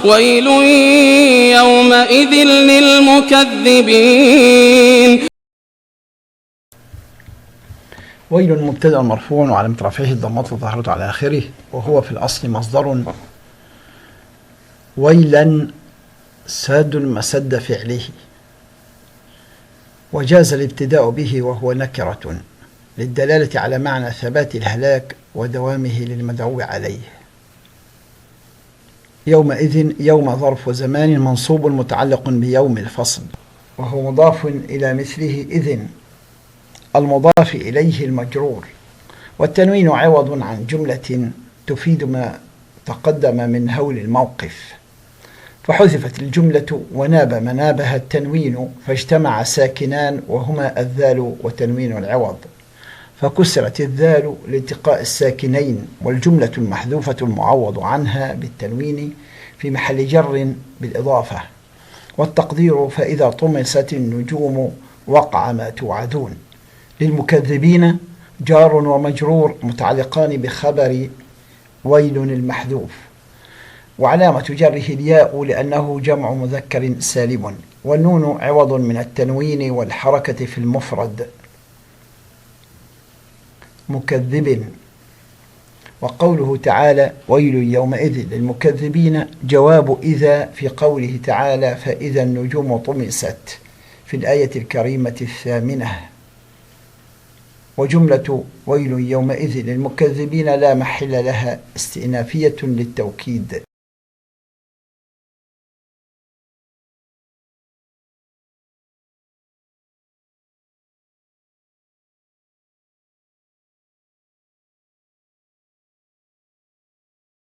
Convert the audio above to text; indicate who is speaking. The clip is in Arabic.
Speaker 1: ويل يومئذ للمكذبين.
Speaker 2: ويل مبتدأ مرفوع وعلامة رفعه الضمة ظاهرة على آخره، وهو في الأصل مصدر ويلا ساد مسد فعله، وجاز الابتداء به وهو نكرة للدلالة على معنى ثبات الهلاك ودوامه للمدعو عليه. يومئذ يوم ظرف زمان منصوب متعلق بيوم الفصل، وهو مضاف إلى مثله إذن المضاف إليه المجرور، والتنوين عوض عن جملة تفيد ما تقدم من هول الموقف، فحذفت الجملة وناب منابها التنوين، فاجتمع ساكنان وهما الذال وتنوين العوض، فكسرت الذال لالتقاء الساكنين، والجملة المحذوفة المعوض عنها بالتنوين في محل جر بالإضافة، والتقدير فإذا طمست النجوم وقع ما توعدون. للمكذبين جار ومجرور متعلقان بخبر ويل المحذوف، وعلامة جره الياء لأنه جمع مذكر سالم، والنون عوض من التنوين والحركة في المفرد مكذب. وقوله تعالى ويل يومئذ للمكذبين جواب إذا في قوله تعالى فإذا النجوم طمست في الآية الكريمة 8. وجملة ويل يومئذ للمكذبين لا محل لها استئنافية للتوكيد.